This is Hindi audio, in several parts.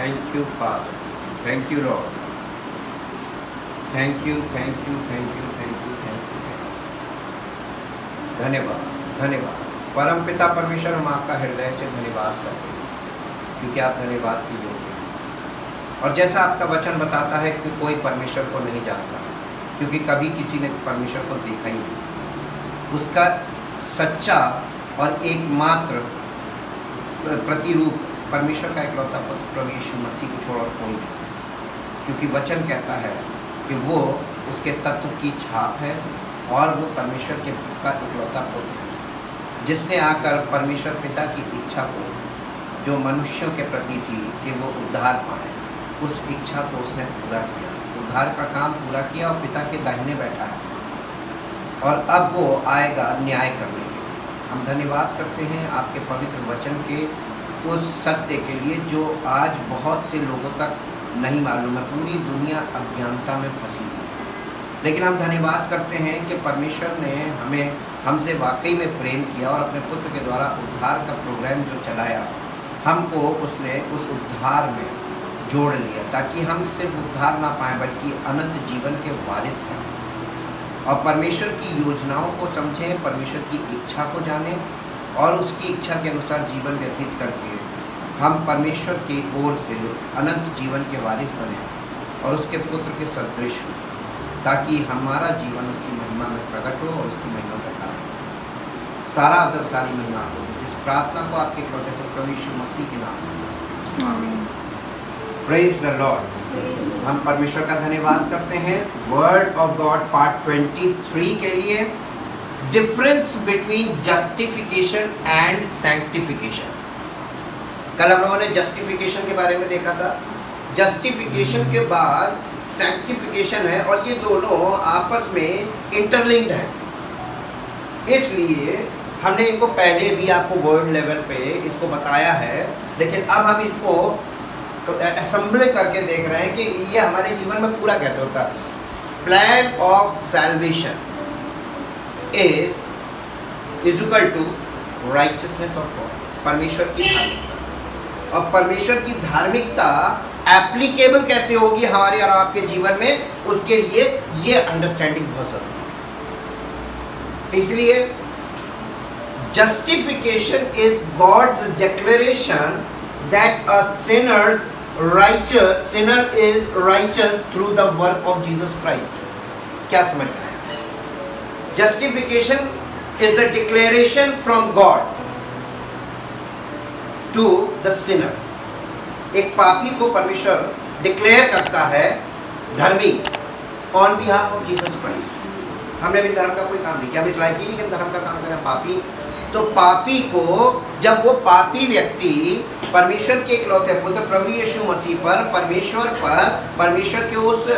Thank you, Father. Thank you, Lord. Thank you, thank you, thank you, thank you, thank you, thank you. धन्यवाद, धन्यवाद। परम पिता परमेश्वर, हम आपका हृदय से धन्यवाद करते हैं क्योंकि आप धन्यवाद की योग्य हैं। और जैसा आपका वचन बताता है कि कोई परमेश्वर को नहीं जानता, क्योंकि कभी किसी ने परमेश्वर को देखा ही नहीं। उसका सच्चा और एकमात्र प्रतिरूप परमेश्वर का इकलौता पुत्र प्रभु यीशु मसीह को छोड़ और कोई नहीं, क्योंकि वचन कहता है कि वो उसके तत्व की छाप है और वो परमेश्वर के का इकलौता पुत्र है, जिसने आकर परमेश्वर पिता की इच्छा को, जो मनुष्यों के प्रति थी कि वो उद्धार पाए, उस इच्छा को उसने पूरा किया, उद्धार का काम पूरा किया और पिता के दाहिने बैठा है और अब वो आएगा न्याय करने के लिए। हम धन्यवाद करते हैं आपके पवित्र वचन के उस सत्य के लिए जो आज बहुत से लोगों तक नहीं मालूम है। पूरी दुनिया अज्ञानता में फंसी हुई है, लेकिन हम धन्यवाद करते हैं कि परमेश्वर ने हमसे वाकई में प्रेम किया और अपने पुत्र के द्वारा उद्धार का प्रोग्राम जो चलाया, हमको उसने उस उद्धार में जोड़ लिया ताकि हम सिर्फ उद्धार ना पाएँ बल्कि अनंत जीवन के वारिस हैं और परमेश्वर की योजनाओं को समझें, परमेश्वर की इच्छा को जानें और उसकी इच्छा के अनुसार जीवन व्यतीत करके हम परमेश्वर की ओर से अनंत जीवन के वारिस बने और उसके पुत्र के सदृश हो, ताकि हमारा जीवन उसकी महिमा में प्रकट हो और उसकी महिमा का कारण हो। सारा आदर, सारी महिमा हो। इस प्रार्थना को आपके इकलौते पुत्र प्रभु यीशु मसीह के नाम से आमीन। Praise the Lord. हम परमेश्वर का धन्यवाद करते हैं। वर्ड ऑफ गॉड पार्ट 23 के लिए, difference between justification and sanctification. कल हम लोगों ने जस्टिफिकेशन के बारे में देखा था। जस्टिफिकेशन के बाद सैंक्टिफिकेशन है और ये दोनों आपस में इंटरलिंक्ड हैं। इसलिए हमने इनको पहले भी आपको वर्ड लेवल पे इसको बताया है, लेकिन अब हम इसको असेंबल करके देख रहे हैं कि ये हमारे जीवन में पूरा कैसे होता है। Plan of salvation is equal to righteousness of God, परमेश्वर की धार्मिकता। और परमेश्वर की धार्मिकता एप्लीकेबल कैसे होगी हमारे और आपके जीवन में, उसके लिए ये अंडरस्टैंडिंग बहुत जरूरी है। इसलिए justification is God's declaration that a sinner is righteous through the work of Jesus Christ। क्या समझ में आया? Justification is the declaration from God to the sinner। एक पापी को परमेश्वर डिक्लेयर करता है धर्मी on behalf of Jesus Christ. हमने भी धर्म का कोई काम नहीं किया, हम इस लायक ही नहीं कि हम धर्म का काम करें। पापी तो पापी को, जब वो पापी व्यक्ति परमेश्वर के इकलौते पुत्र प्रभु यीशु मसीह पर, परमेश्वर के उस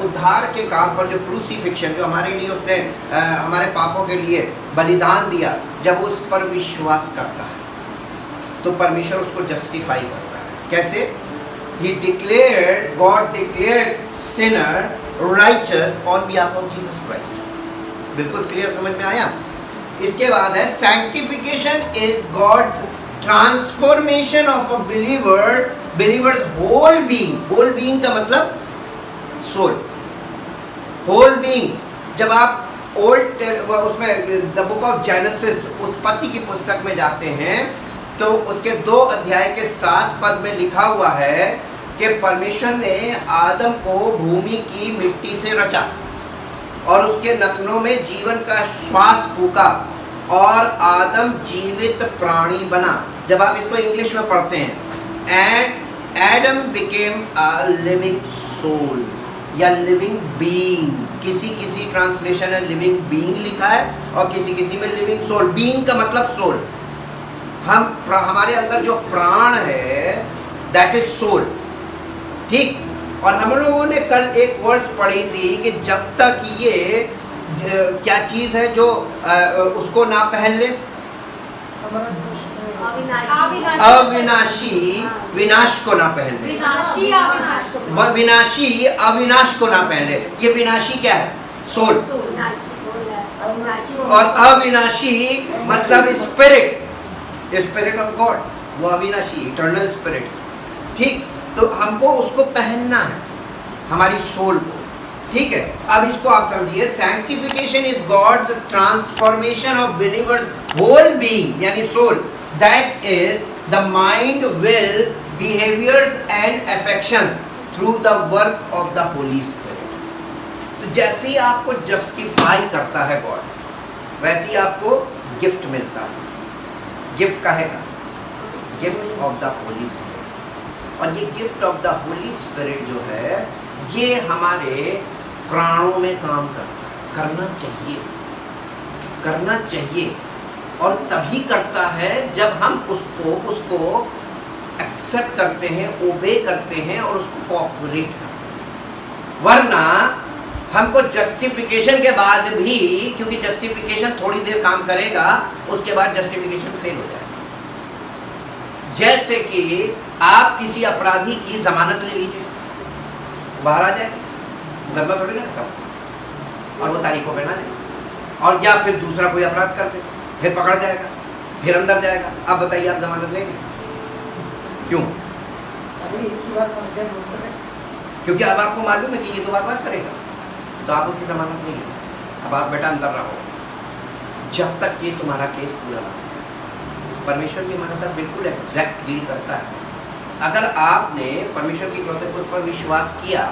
उद्धार के काम पर, जो क्रूसीफिक्शन, जो हमारे लिए उसने हमारे पापों के लिए बलिदान दिया, जब उस पर विश्वास करता है तो परमेश्वर उसको जस्टिफाई करता है। कैसे? God declared sinner righteous on behalf of Jesus Christ। बिल्कुल क्लियर समझ में आया? इसके बाद है sanctification is God's transformation of a believer's whole being का मतलब सोल, होल बीइंग। जब आप उसमें द बुक ऑफ जेनेसिस, उत्पत्ति की पुस्तक में जाते हैं तो उसके 2 अध्याय के 7 पद में लिखा हुआ है कि परमेश्वर ने आदम को भूमि की मिट्टी से रचा और उसके नथनों में जीवन का श्वास फूका और आदम जीवित प्राणी बना। जब आप इसको इंग्लिश में पढ़ते हैं, and Adam became a living soul या लिविंग बीइंग। किसी ट्रांसलेशन है लिविंग बीइंग लिखा है और किसी में लिविंग सोल। बीइंग का मतलब सोल। हमारे अंदर जो प्राण है दैट इज सोल, ठीक। और हम लोगों ने कल एक वर्स पढ़ी थी कि जब तक ये क्या चीज़ है जो उसको ना पहन ले, अविनाशी विनाश को ना पहन ले, विनाशी अविनाश को ना पहन ले। ये विनाशी क्या है? सोल। और अविनाशी मतलब स्पिरिट ऑफ गॉड, वो अविनाशी इटर्नल स्पिरिट, ठीक। तो हमको उसको पहनना है, हमारी सोल को, ठीक है। अब इसको आप समझिए, sanctification is God's transformation of believer's whole being, यानी soul, that is the mind, will, behaviours and affections through the work of the Holi Spirit. तो जैसे ही आपको जस्टिफाई करता है गॉड, वैसे ही आपको गिफ्ट मिलता है। गिफ्ट कहेगा, gift of the Holi spirit. और ये gift of the Holi spirit जो है, ये हमारे प्राणों में काम करना चाहिए, करना चाहिए। और तभी करता है जब हम उसको एक्सेप्ट करते हैं, ओबे करते हैं और उसको कोऑपरेट करते हैं। वरना हमको जस्टिफिकेशन के बाद भी, क्योंकि जस्टिफिकेशन थोड़ी देर काम करेगा, उसके बाद जस्टिफिकेशन फेल हो जाएगा। जैसे कि आप किसी अपराधी की जमानत ले लीजिए, बाहर आ जाएगा, मुकदमा थोड़ी ना खत्म, और वो तारीखों पे ना ले, और या फिर दूसरा कोई अपराध कर दे, फिर पकड़ जाएगा, फिर अंदर जाएगा। अब बताइए, आप जमानत लेंगे? क्यों? क्योंकि अब आपको मालूम है कि ये 2 बार करेगा, तो आप उसकी जमानत नहीं लेंगे। अब आप बेटा अंदर रहो जब तक ये तुम्हारा केस पूरा ना हो। परमेश्वर भी हमारे साथ बिल्कुल एग्जैक्ट डील करता है। अगर आपने परमेश्वर की इकलौते पुत्र पर विश्वास किया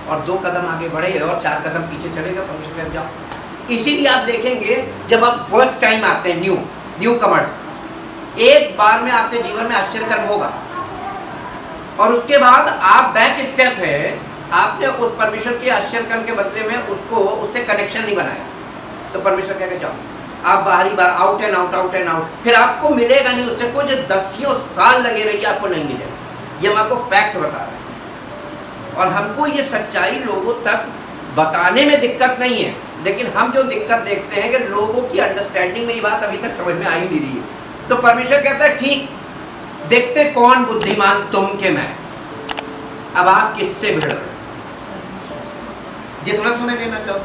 और 2 कदम आगे बढ़े और 4 कदम पीछे चले गए, परमेश्वर के जाओ। इसीलिए आप देखेंगे, जब आप फर्स्ट टाइम आते हैं, न्यू कमर्स, एक बार में आपके जीवन में आश्चर्यकर्म होगा, और उसके बाद आप बैक स्टेप है, आपने उस परमेश्वर के आश्चर्यकर्म के बदले में उससे कनेक्शन नहीं बनाया, तो परमेश्वर कह के जाओ, आप बाहरी बार out and out, out and out, फिर आपको मिलेगा नहीं उससे कुछ। 10 साल लगे रहिए, आपको नहीं मिलेगा। ये हम आपको फैक्ट बता रहे हैं, और हमको ये सच्चाई लोगों तक बताने में दिक्कत नहीं है, लेकिन हम जो दिक्कत देखते हैं कि लोगों की अंडरस्टैंडिंग में ये बात अभी तक समझ में आई नहीं रही है। तो परमेश्वर कहता है, ठीक, देखते कौन बुद्धिमान, तुम के मैं। अब आप किससे भिड़ रहे? जितना समय लेना चाहो।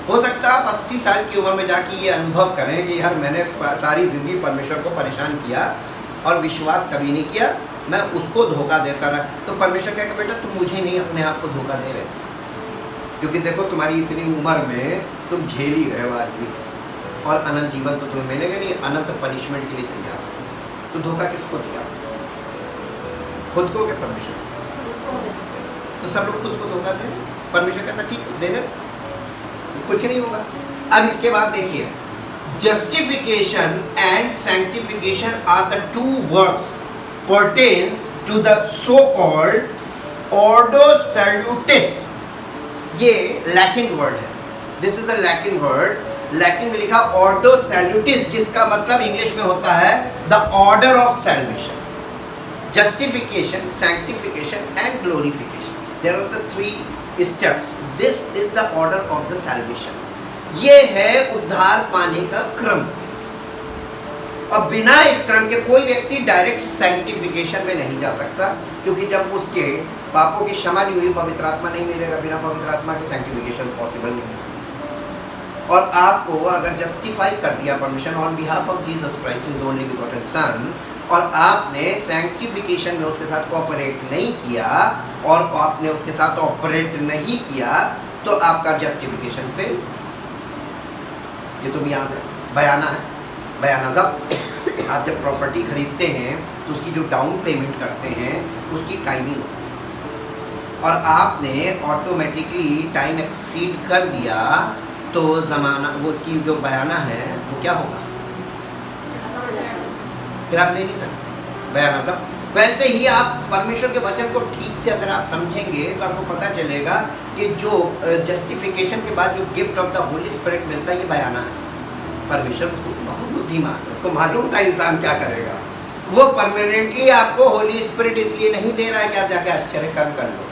हो सकता है आप 80 साल की उम्र में जाके ये अनुभव करें कि यार मैंने सारी जिंदगी परमेश्वर को परेशान किया और विश्वास कभी नहीं किया, मैं उसको धोखा देता रहा। तो परमेश्वर कहेगा, बेटा तुम मुझे नहीं, अपने आप को धोखा दे रहे थे, क्योंकि देखो तुम्हारी इतनी उम्र में तुम झेल ही रहे हो आज भी, और अनंत जीवन तो तुम्हें मिलेगा नहीं, अनंत पनिशमेंट के लिए तैयार हो। तो धोखा किसको दिया? खुद को के परमेश्वर? तो सब लोग खुद को धोखा दें। परमेश्वर कहता ठीक, देने कुछ नहीं होगा। अब इसके बाद देखिए, justification and sanctification are the 2 works pertain to the so-called ordo salutis। ये लैटिन वर्ड है, this is a Latin word. Latin में लिखा ordo salutis, जिसका मतलब इंग्लिश में होता है the order of salvation. Justification, sanctification and glorification, there are the 3 steps. This is the order of the salvation. ये है उद्धार पाने का क्रम, और बिना इस क्रम के कोई व्यक्ति डायरेक्ट सैंक्टिफिकेशन में नहीं जा सकता, क्योंकि जब उसके पापों की क्षमा नहीं हुई, पवित्र आत्मा नहीं मिलेगा। बिना पवित्र आत्मा के सैंक्टिफिकेशन पॉसिबल नहीं है। और आपको अगर जस्टिफाई कर दिया permission on behalf of Jesus Christ his only begotten son, और आपने सैंक्टिफिकेशन में उसके साथ कोऑपरेट नहीं किया और आपने उसके साथ ऑपरेट नहीं किया, तो आपका जस्टिफिकेशन फेल। ये तो भी याद है, बयाना है, बयाना जब्त। आप जब प्रॉपर्टी खरीदते हैं तो उसकी जो डाउन पेमेंट करते हैं उसकी टाइमिंग होती है, और आपने ऑटोमेटिकली टाइम एक्सीड कर दिया, तो ज़माना वो उसकी जो बयाना है वो क्या होगा, फिर आप ले नहीं सकते बयाना जब्त। वैसे ही आप परमेश्वर के वचन को ठीक से अगर आप समझेंगे तो आपको पता चलेगा कि जो जस्टिफिकेशन के बाद जो gift of the Holi spirit मिलता है, ये बयाना है। परमेश्वर बहुत बुद्धिमान है, उसको मालूम था इंसान क्या करेगा। वो परमानेंटली आपको होली स्पिरिट इसलिए नहीं दे रहा है कि आप जाके आश्चर्य कर्म कर लो,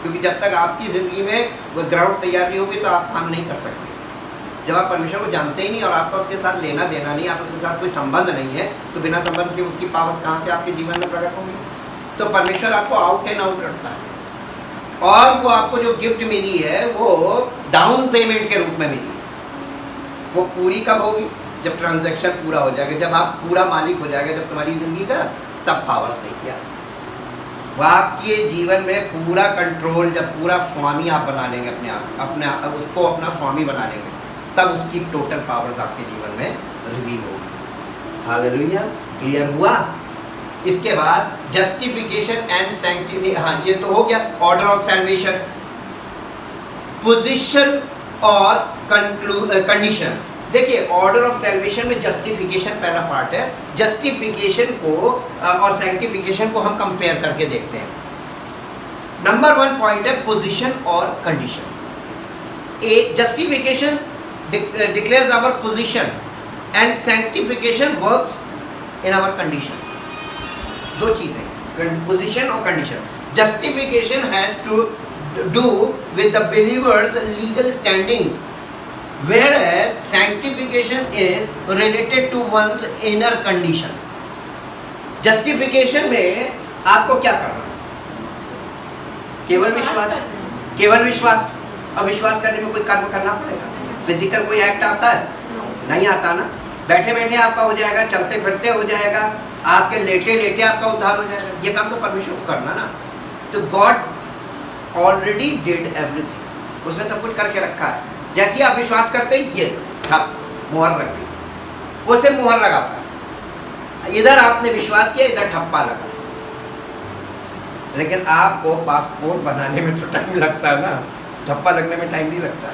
क्योंकि जब तक आपकी ज़िंदगी में वो ग्राउंड तैयार नहीं होगी तो आप काम नहीं कर सकते। जब आप परमेश्वर को जानते ही नहीं और आपका उसके साथ लेना देना नहीं, आप उसके साथ कोई संबंध नहीं है, तो बिना संबंध के उसकी पावर्स कहाँ से आपके जीवन में प्रकट होंगी। तो परमेश्वर आपको आउट एंड आउट रखता है, और वो आपको जो गिफ्ट मिली है वो डाउन पेमेंट के रूप में मिली है। वो पूरी कब होगी? जब ट्रांजैक्शन पूरा हो जाएगा, जब आप पूरा मालिक हो जाएगा, जब तुम्हारी ज़िंदगी का, तब पावर्स देखिए। वह आपके जीवन में पूरा कंट्रोल, जब पूरा स्वामी आप बना लेंगे अपने आप उसको अपना स्वामी बना लेंगे, तब उसकी टोटल पावर्स आपके जीवन में रिवील होगी। हालेलुया, क्लियर हुआ? इसके बाद जस्टिफिकेशन एंड सैंक्टिफिकेशन, हाँ ये तो हो गया ऑर्डर ऑफ सैल्वेशन, पोजीशन और कंडीशन। देखिए ऑर्डर ऑफ सैल्वेशन में जस्टिफिकेशन पहला पार्ट है, जस्टिफिकेशन को और सैंक्टिफिकेशन को हम कंपेयर करके देखते हैं। नंबर 1 पॉइंट है पोजीशन और condition. A justification declares our position and sanctification works in our condition. दो चीजें, पोजीशन और condition. Justification has to do with the believer's legal standing, whereas sanctification is related to one's inner condition. Justification में आपको क्या करना है? केवल विश्वास, केवल विश्वास। अब विश्वास करने में कोई कर्म करना पड़ेगा? फिजिकल कोई एक्ट आता है? नहीं आता ना। बैठे बैठे आपका हो जाएगा, चलते फिरते हो जाएगा, आपके लेटे लेटे आपका उद्धार हो जाएगा। ये काम तो परमेश्वर को करना ना। तो गॉड ऑलरेडी डिड एवरीथिंग, उसने सब कुछ करके रखा है। जैसे आप विश्वास करते हैं, ये ठप मुहर लग गई, उसे मुहर लगाता है। इधर आपने विश्वास किया, इधर ठप्पा लगा। लेकिन आपको पासपोर्ट बनाने में तो टाइम लगता है ना, ठप्पा लगने में टाइम नहीं लगता।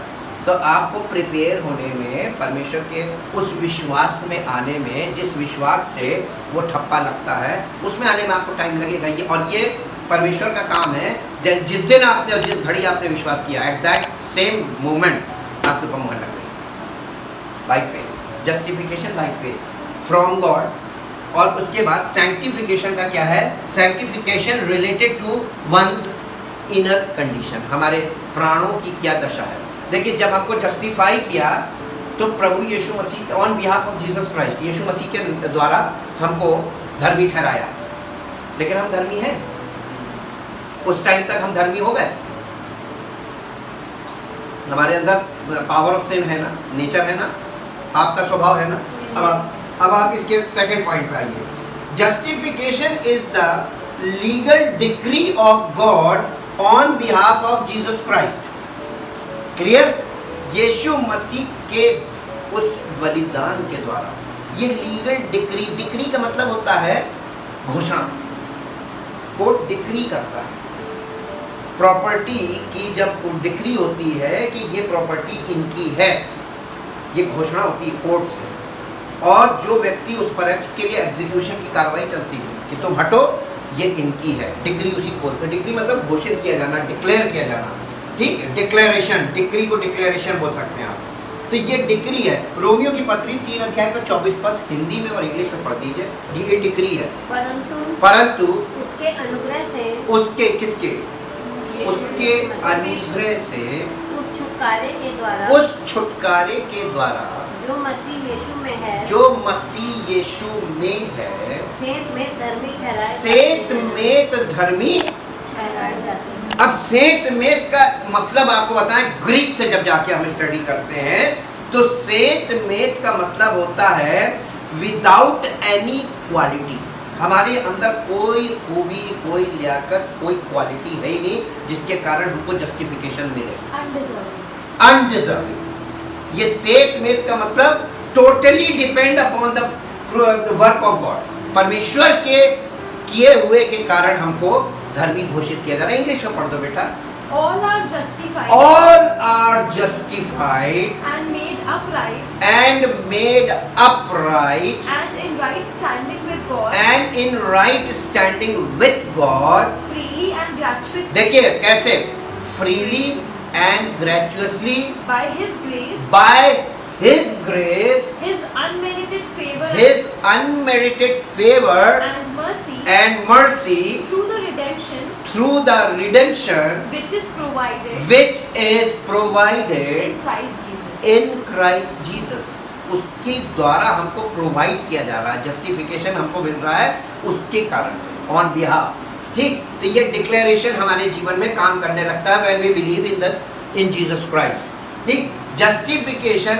तो आपको प्रिपेयर होने में, परमेश्वर के उस विश्वास में आने में, जिस विश्वास से वो ठप्पा लगता है, उसमें आने में आपको टाइम लगेगा। ये और ये परमेश्वर का काम है। जिस दिन आपने और जिस घड़ी आपने विश्वास किया, एट दैट सेम मोमेंट आपके ऊपर मुहर लग गई। By faith, justification by faith from God. और उसके बाद सैंक्टिफिकेशन का क्या है? Sanctification related to one's inner condition, हमारे प्राणों की क्या दशा है। देखिए जब हमको जस्टिफाई किया तो प्रभु Yeshu Masih on behalf of Jesus Christ, Yeshu Masih के द्वारा हमको धर्मी ठहराया। लेकिन हम धर्मी हैं? उस टाइम तक हम धर्मी हो गए? हमारे अंदर पावर ऑफ सिन है ना, नेचर है ना, आपका स्वभाव है ना। अब आप इसके सेकंड पॉइंट पे आइए। Justification is the legal decree of God on behalf of Jesus Christ. Clear? Yeshu Masih के उस बलिदान के द्वारा ये लीगल डिक्री, डिक्री का मतलब होता है घोषणा, कोर्ट डिक्री करता है। प्रॉपर्टी की जब डिक्री होती है कि ये प्रॉपर्टी इनकी है, ये घोषणा होती है कोर्ट से, और जो व्यक्ति उस पर है उसके लिए एग्जीक्यूशन की कार्रवाई चलती है कि तुम हटो, ये इनकी है। डिक्री उसी को बोलते हैं। डिक्री मतलब घोषित किया जाना, डिक्लेयर किया जाना। ठीक है, डिक्लेरेशन, डिक्री को डिक्लेरेशन बोल सकते हैं आप। तो ये डिक्री है। रोमियो की पत्री 3 अध्याय का 24 पद हिंदी में और इंग्लिश में पढ़ दीजिए। ये डिक्री है। परंतु उसके अनुग्रह से, उसके किसके? उसके अनुग्रह से, उस छुटकारे के द्वारा, उस छुटकारे के द्वारा जो मसीह यीशु में है, जो मसीह यीशु में है, सेत में धर्मी ठहराए, सेत में तो धर्मी ठहराए जाते हैं। अब सेत में का मतलब आपको बताएं, ग्रीक से जब जाके हम स्टडी करते हैं तो सेत में का मतलब होता है विदाउट एनी क्वालिटी। हमारे अंदर कोई खूबी, कोई लियाकत, कोई क्वालिटी है ही नहीं जिसके कारण हमको जस्टिफिकेशन मिले। अनडिजर्विंग। ये सेत में का मतलब totally depend upon the work of God. परमेश्वर के किए हुए के कारण हमको धर्मी घोषित किया जा रहा है। इंग्लिश में पढ़ दो बेटा। All are justified. All are justified And made upright. and made upright And in right standing with God. and in right standing with God. Freely and gratuitously. देखिए कैसे? Freely and gratuitously. By His grace. By His grace. His unmerited favor. His unmerited favor And mercy. and mercy. Through the redemption. Through the redemption Which is provided. which is provided In Christ Jesus. in Christ Jesus. उसके द्वारा हमको प्रोवाइड किया जा रहा है। जस्टिफिकेशन हमको मिल रहा है उसके कारण से, ऑन बिहाफ। ठीक, तो ये डिक्लेरेशन हमारे जीवन में काम करने लगता है when we believe in Jesus Christ. ठीक, justification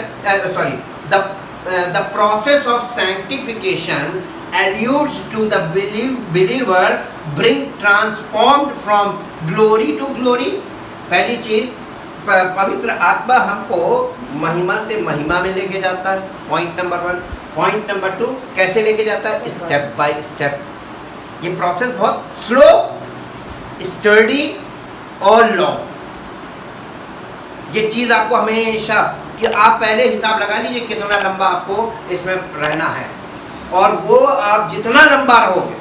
the process of sanctification alludes to the believer bring transformed from glory to glory. पहली चीज, पवित्र आत्मा हमको महिमा से महिमा में लेके जाता है, पॉइंट नंबर 1. पॉइंट नंबर 2, कैसे लेके जाता है? Step by step. ये प्रोसेस बहुत स्लो, स्टडी और लॉन्ग. ये चीज आपको हमेशा, कि आप पहले हिसाब लगा लीजिए कितना लंबा आपको इसमें रहना है, और वो आप जितना लंबा रहोगे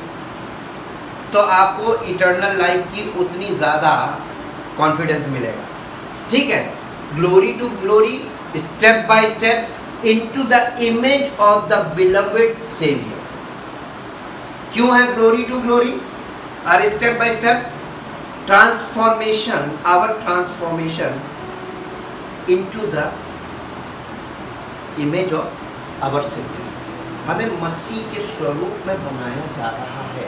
तो आपको इटर्नल लाइफ की उतनी ज़्यादा कॉन्फिडेंस मिलेगा. ठीक है. Glory to glory, step by step into the image of the beloved saviour. क्यों है ग्लोरी टू ग्लोरी और step by step? Transformation, our transformation into the image of our saviour. हमें मसीह के स्वरूप में बनाया जा रहा है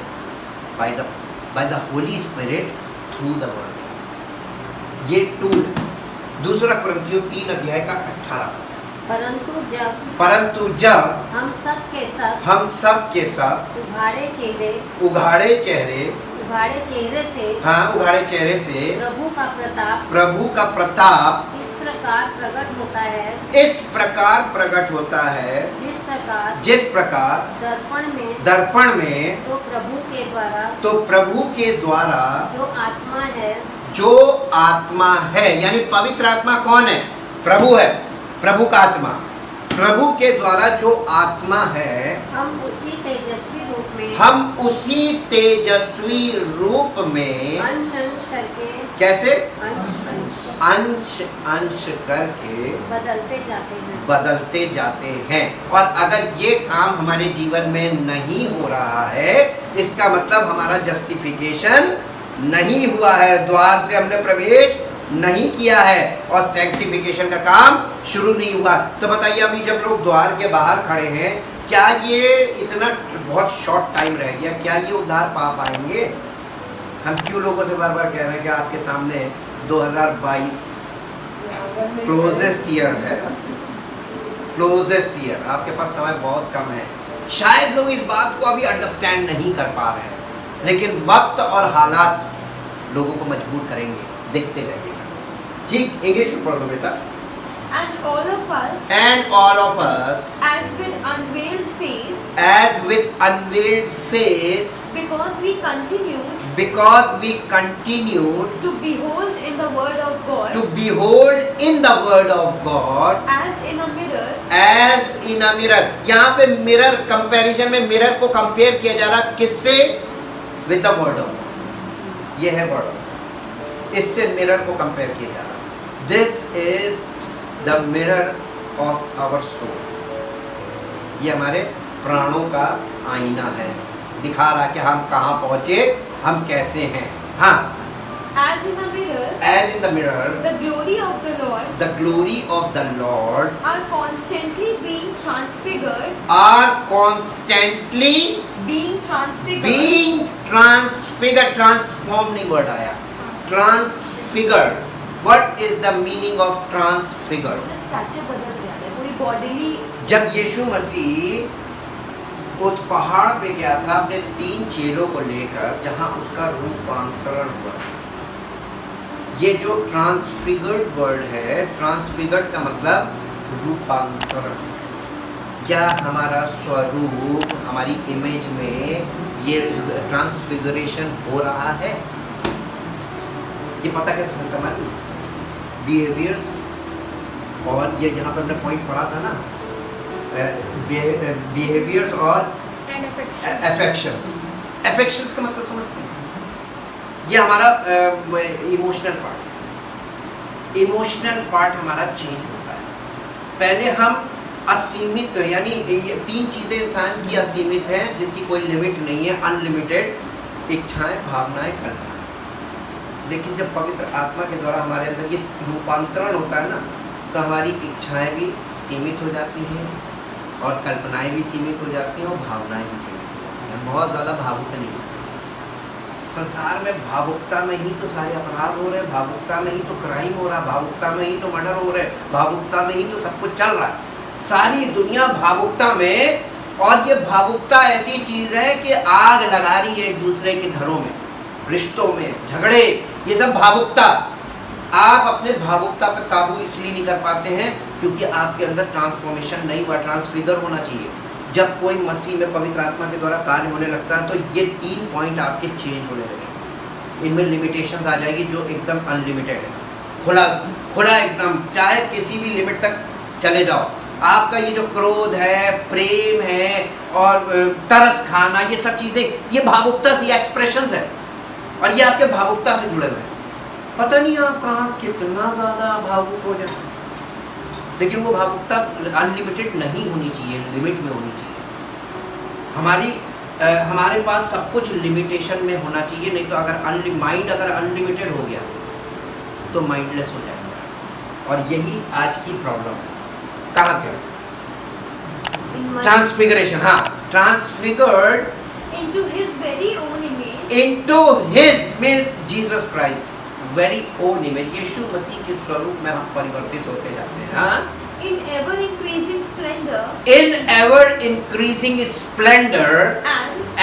by the Holi spirit through the word. ये टूल. दूसरा कुरिन्थियों 3 अध्याय का 18. परंतु जब हम सब के साथ उघाड़े चेहरे से उघाड़े चेहरे से प्रभु का प्रताप इस प्रकार प्रकट होता है जिस प्रकार दर्पण में तो प्रभु के द्वारा जो आत्मा है, यानी पवित्र आत्मा कौन है? प्रभु है. प्रभु का आत्मा, प्रभु के द्वारा जो आत्मा है, हम उसी तेजस्वी रूप में अंश करके, कैसे? अंश करके बदलते जाते हैं. और अगर ये काम हमारे जीवन में नहीं हो रहा है, इसका मतलब हमारा जस्टिफिकेशन नहीं हुआ है, द्वार से हमने प्रवेश नहीं किया है और सैंक्टिफिकेशन का काम शुरू नहीं हुआ. तो बताइए, अभी जब लोग द्वार के बाहर खड़े हैं, क्या ये इतना बहुत शॉर्ट टाइम रह गया? क्या ये उद्धार पा पाएंगे? हम क्यों लोगों से बार बार कह रहे हैं कि आपके सामने 2022 क्लोजेस्ट ईयर है, क्लोजेस्ट ईयर, आपके पास समय बहुत कम है. शायद लोग इस बात को अभी अंडरस्टैंड नहीं कर पा रहे हैं, लेकिन वक्त और हालात लोगों को मजबूर करेंगे. देखते जाइएगा. ठीक. इंग्लिश में पढ़ दो बेटा. And all of us, as with unveiled face, because we continued to behold in the word of God as in a mirror. यहाँ पे मिरर कंपैरिजन में मिरर को कंपेयर किया जा रहा, किससे? With the word of God. ये है वर्ड ऑफ गॉड, इससे मिरर को कंपेयर किया जा रहा. This is the mirror of our soul. ये हमारे प्राणों का आईना है, दिखा रहा कि हम कहाँ पहुँचे, हम कैसे हैं. हाँ. As in the mirror, the glory of the Lord are constantly being transfigured. Transform नहीं वर्ड आया. Transfigured. What is the meaning of transfigured? Statue बदल गया है, पूरी बॉडीली. जब यीशु मसीह उस पहाड़ पे गया था अपने 3 चेलों को लेकर, जहां उसका रूपांतरण हुआ. ये जो ट्रांसफिगर्ड वर्ड है, ट्रांसफिगर्ड का मतलब रूपांतरण. क्या हमारा स्वरूप, हमारी इमेज में ये ट्रांसफिगरेशन हो रहा है? ये पता कैसे चलता? मालूम? बिहेवियर्स, और ये यहाँ पर हमने पॉइंट पढ़ा था ना, बिहेवियर्स और अफेक्शंस. अफेक्शंस का मतलब समझते हैं? ये हमारा इमोशनल पार्ट हमारा चेंज होता है. पहले हम असीमित, यानी ये 3 चीज़ें इंसान की असीमित हैं, जिसकी कोई लिमिट नहीं है, अनलिमिटेड. इच्छाएं, भावनाएं, कल्पना. लेकिन जब पवित्र आत्मा के द्वारा हमारे अंदर ये रूपांतरण होता है ना, तो हमारी इच्छाएं भी सीमित हो जाती हैं और कल्पनाएं भी सीमित हो जाती हैं और भावनाएं भी सीमित हो जाती हैं. बहुत ज़्यादा भावुक नहीं होते. संसार में भावुकता में ही तो सारे अपराध हो रहे हैं, भावुकता में ही तो क्राइम हो रहा है, भावुकता में ही तो मर्डर हो रहे हैं, भावुकता में ही तो सब कुछ चल रहा है. सारी दुनिया भावुकता में और ये भावुकता ऐसी चीज है कि आग लगा रही है एक दूसरे के घरों में, रिश्तों में, झगड़े, ये सब भावुकता। आप अपने भावुकता पर काबू इसलिए नहीं कर पाते हैं क्योंकि आपके अंदर ट्रांसफॉर्मेशन नहीं हुआ, ट्रांसफिगर होना चाहिए। जब कोई मसीह में पवित्र आत्मा के द्वारा कार्य होने लगता है तो ये 3 पॉइंट आपके चेंज होने लगेंगे। इनमें लिमिटेशंस आ जाएगी जो एकदम अनलिमिटेड है, खुला खुला एकदम, चाहे किसी भी लिमिट तक चले जाओ। आपका ये जो क्रोध है, प्रेम है और तरस खाना, ये सब चीज़ें, ये भावुकता से, ये एक्सप्रेशंस है और ये आपके भावुकता से जुड़े हुए हैं। पता नहीं आप कहाँ कितना ज़्यादा भावुक हो जाए, लेकिन वो भावुकता अनलिमिटेड नहीं होनी चाहिए, लिमिट में होनी चाहिए। हमारे पास सब कुछ लिमिटेशन में होना चाहिए, नहीं तो अगर माइंड अगर अनलिमिटेड हो गया तो माइंडलेस हो जाएगा। और यही आज की प्रॉब्लम है। कहाँ थे? ट्रांसफिगरेशन, हाँ, transfigured into his very own image, into his means Jesus Christ, very own image, यीशु मसीह के स्वरूप में हम परिवर्तित होते जाते हैं। हाँ, in ever increasing splendor, in ever increasing splendor,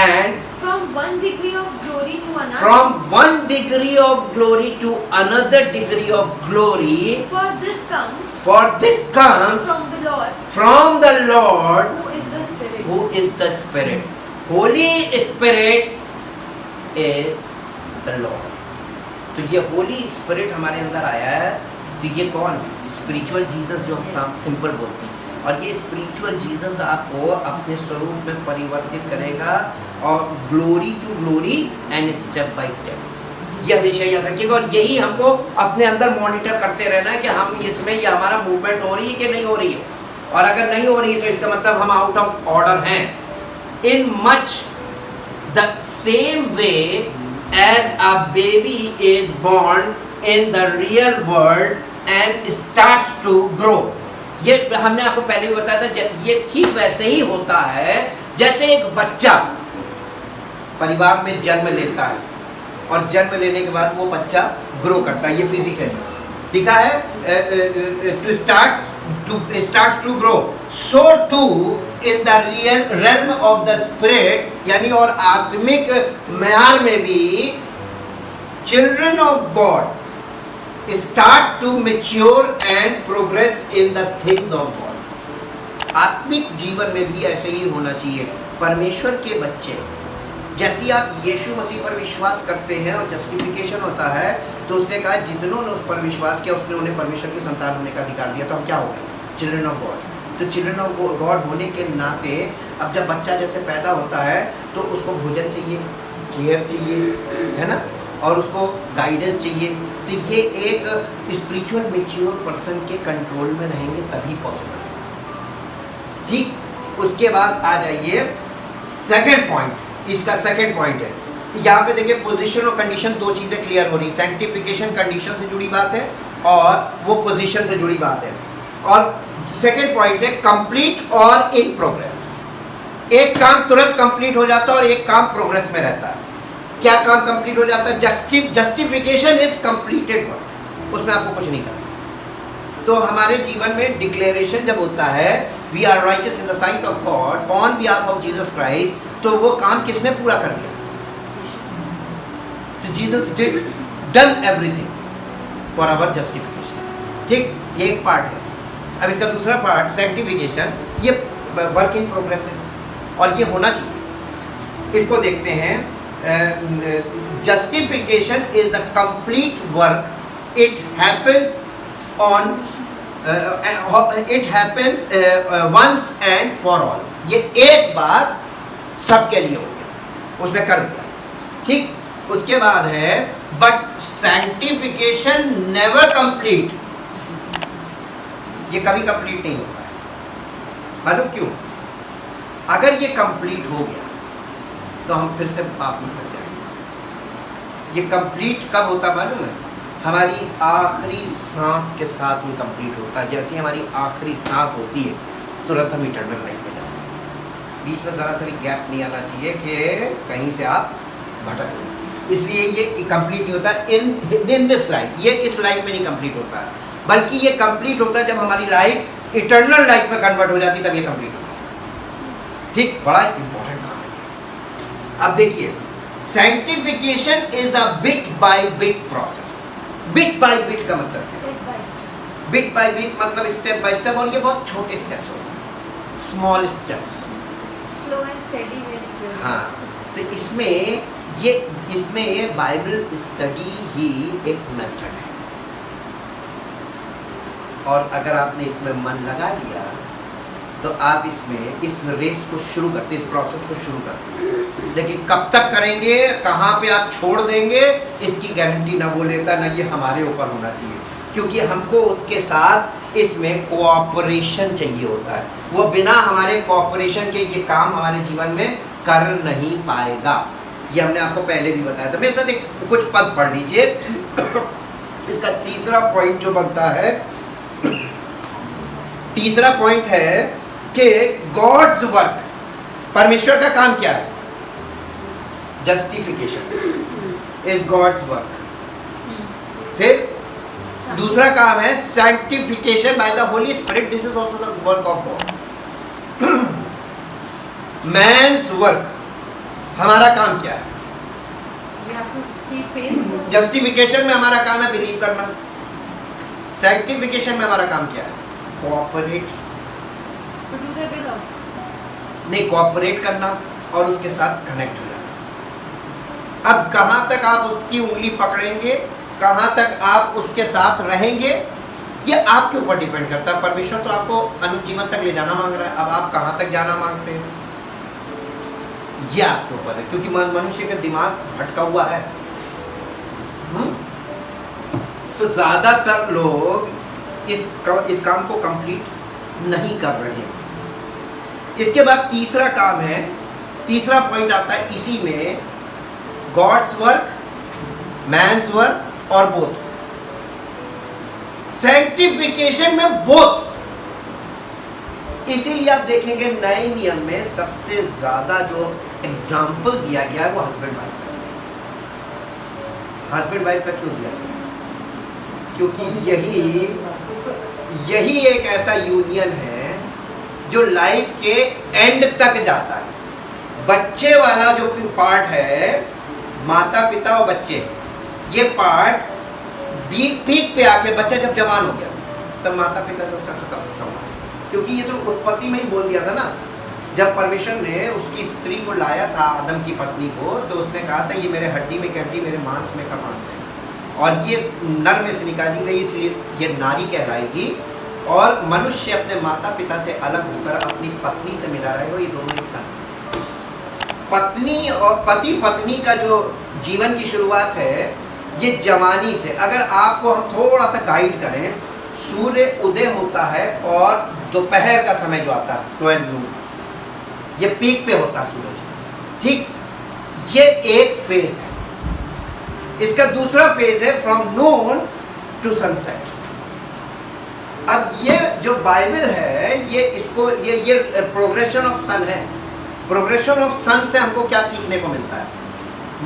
and from one degree of glory to another, from one degree of glory to another degree of glory, for this comes from the Lord, who is the Spirit. who is the Spirit. Holy Spirit is the Lord. तो ये होली स्पिरिट हमारे अंदर आया है, तो ये कौन है? स्पिरिचुअल जीसस, जो हम सिंपल बोलते हैं। और ये स्पिरिचुअल जीसस आपको अपने स्वरूप में परिवर्तित करेगा और glory to glory and step by step. ये हमेशा याद रखिएगा और यही हमको अपने अंदर मॉनिटर करते रहना है कि हम इसमें ये हमारा मूवमेंट हो रही है कि नहीं हो रही है। और अगर नहीं हो रही है तो इसका मतलब हम आउट ऑफ ऑर्डर हैं। In much the same way as a baby is born in the real world and starts to grow, ये हमने आपको पहले भी बताया था, ये ठीक वैसे ही होता है जैसे एक बच्चा परिवार में जन्म लेता है और जन्म लेने के बाद वो बच्चा ग्रो करता है। ये फिजिकल लिखा है, to start to grow, so too in the real realm of the spirit, यानी और आत्मिक म्यार में भी children of God start to mature and progress in the things of God। आत्मिक जीवन में भी ऐसे ही होना चाहिए। परमेश्वर के बच्चे, जैसे आप यीशु मसीह पर विश्वास करते हैं और जस्टिफिकेशन होता है, तो उसने कहा जितनों ने उस पर विश्वास किया उसने उन्हें परमेश्वर की संतान होने का अधिकार दिया। तो हम क्या हो गए? Children of God. तो चिल्ड्रन ऑफ गॉड होने के नाते अब जब बच्चा जैसे पैदा होता है तो उसको भोजन चाहिए, केयर चाहिए, है ना, और उसको गाइडेंस चाहिए। तो ये एक स्पिरिचुअल मैच्योर पर्सन के कंट्रोल में रहेंगे तभी पॉसिबल है। ठीक, उसके बाद आ जाइए सेकेंड पॉइंट। इसका सेकेंड पॉइंट है, यहाँ पे देखिए पोजीशन और कंडीशन, दो चीज़ें क्लियर हो रही। सैंक्टिफिकेशन कंडीशन से जुड़ी बात है और वो पोजीशन से जुड़ी बात है। और सेकेंड पॉइंट है कंप्लीट और इन प्रोग्रेस। एक काम तुरंत कंप्लीट हो जाता है और एक काम प्रोग्रेस में रहता है। क्या काम कंप्लीट हो जाता है? जस्टिफिकेशन इज कंप्लीटेड वर्क, उसमें आपको कुछ नहीं करना। तो हमारे जीवन में डिक्लेरेशन जब होता है we are righteous in the sight of God on behalf of Jesus Christ, तो वो काम किसने पूरा कर दिया? तो Jesus did done everything for our justification. ठीक, ये एक पार्ट है। अब इसका दूसरा पार्ट सैंक्टिफिकेशन, ये वर्क इन प्रोग्रेस है और ये होना चाहिए। इसको देखते हैं, justification is a complete work, it happens on it happens once and for all. ये एक बार सबके लिए हो गया, उसने कर दिया। ठीक, उसके बाद है बट सैंक्टिफिकेशन नेवर कंप्लीट, ये कभी कंप्लीट नहीं होता है। मालूम क्यों? अगर ये कंप्लीट हो गया तो हम फिर से पाप में फंस जाएंगे। ये कंप्लीट कब होता मालूम है? हमारी आखिरी सांस के साथ ही कंप्लीट होता है। जैसे ही हमारी आखिरी सांस होती है तुरंत हम इटर्नल लाइफ में जाते हैं। बीच में ज़रा सा भी गैप नहीं आना चाहिए कि कहीं से आप भटक जाए। इसलिए ये कंप्लीट नहीं होता इन दिस लाइफ, ये इस लाइफ में नहीं कंप्लीट होता है, बल्कि ये कंप्लीट होता है जब हमारी लाइफ इटर्नल लाइफ में कन्वर्ट हो जाती है, तब ये कंप्लीट होता है। ठीक, बड़ा इंपॉर्टेंट काम है। अब देखिए, sanctification is a bit by bit process. Bit by bit का मतलब है, Step by step. Bit by bit मतलब स्टेप बाय स्टेप, और ये बहुत छोटे स्टेप्स होते हैं, small steps. Slow and steady wins the race. हाँ, तो इसमें ये बाइबल स्टडी ही एक मेथड है, और अगर आपने इसमें मन लगा लिया तो आप इसमें इस रेस को शुरू करते, इस प्रोसेस को शुरू करते। लेकिन कब तक करेंगे, कहाँ पे आप छोड़ देंगे, इसकी गारंटी ना वो लेता, ना ये हमारे ऊपर होना चाहिए, क्योंकि हमको उसके साथ इसमें कोऑपरेशन चाहिए होता है। वो बिना हमारे कोऑपरेशन के ये काम हमारे जीवन में कर नहीं पाएगा। ये हमने आपको पहले भी बताया था। मेरे साथ एक कुछ पद पढ़ लीजिए। इसका तीसरा पॉइंट जो बनता है, तीसरा पॉइंट है कि गॉड्स वर्क, परमेश्वर का काम क्या है? Justification is God's work. फिर दूसरा काम है sanctification by the Holi Spirit, this is also the work of God. Man's work, हमारा काम क्या है? We have to keep faith. Justification में हमारा काम है बिलीव करना। सैंक्टिफिकेशन में हमारा काम क्या है? Cooperate, To do the will of. नहीं, कोऑपरेट करना और उसके साथ कनेक्ट हो जाना। अब कहाँ तक आप उसकी उंगली पकड़ेंगे, कहाँ तक आप उसके साथ रहेंगे, ये आपके ऊपर डिपेंड करता है। परमेश्वर तो आपको अनंत जीवन तक ले जाना मांग रहा है, अब आप कहाँ तक जाना मांगते हैं ये आपके ऊपर है, क्योंकि मनुष्य का दिमाग भटका हुआ है। तो ज़्यादातर लोग इस काम को कंप्लीट नहीं कर रहे हैं। इसके बाद तीसरा काम है, तीसरा पॉइंट आता है इसी में, गॉड्स वर्क, मैन्स वर्क और बोथ। सैंक्टिफिकेशन में बोथ। इसीलिए आप देखेंगे नए नियम में सबसे ज्यादा जो एग्जाम्पल दिया गया है वो हस्बैंड वाइफ का। हस्बैंड वाइफ का क्यों दिया गया? क्योंकि यही एक ऐसा यूनियन है जो लाइफ के एंड तक जाता है। बच्चे वाला जो पार्ट है, माता पिता और बच्चे, ये पार्ट पीक पे आके बच्चा जब जवान हो गया तब माता पिता से उसका खत्म संबंध। क्योंकि ये तो उत्पत्ति में ही बोल दिया था ना, जब परमेश्वर ने उसकी स्त्री को लाया था, आदम की पत्नी को, तो उसने कहा था ये मेरे हड्डी में की हड्डी, मेरे मांस में का मांस है, और ये नर में से निकाली गई, इसलिए ये नारी कहलाएगी। और मनुष्य अपने माता पिता से अलग होकर अपनी पत्नी से मिला रहेगा, ये दोनों एक तन। पत्नी और पति पत्नी का जो जीवन की शुरुआत है ये जवानी से। अगर आपको हम थोड़ा सा गाइड करें, सूर्य उदय होता है और दोपहर का समय जो आता है 12 नून, ये पीक पे होता है सूरज, ठीक। ये एक फेज है। इसका दूसरा फेज है फ्रॉम नून टू सनसेट। अब ये जो बाइबल है ये इसको ये प्रोग्रेशन ऑफ सन है। प्रोग्रेशन ऑफ सन से हमको क्या सीखने को मिलता है?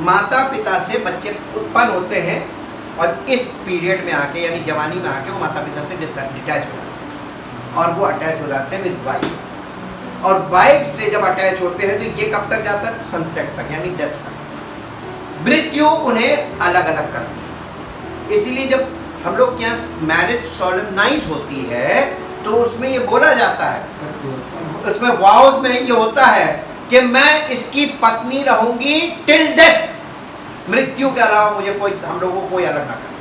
माता पिता से बच्चे उत्पन्न होते हैं और इस पीरियड में आके यानी जवानी में आके वो माता पिता से डिटैच हो जाते हैं और वो अटैच हो जाते हैं विद वाइफ। और वाइफ से जब अटैच होते हैं तो ये कब तक जाता है? सनसेट तक, यानी डेथ तक। मृत्यु उन्हें अलग अलग करती है। इसीलिए जब हम लोग क्या मैरिज सोलेमनाइज होती है तो उसमें ये बोला जाता है, उसमें वाउज में ये होता है कि मैं इसकी पत्नी रहूंगी टिल डेथ, मृत्यु के अलावा मुझे कोई, हम लोगों को कोई अलग ना करे।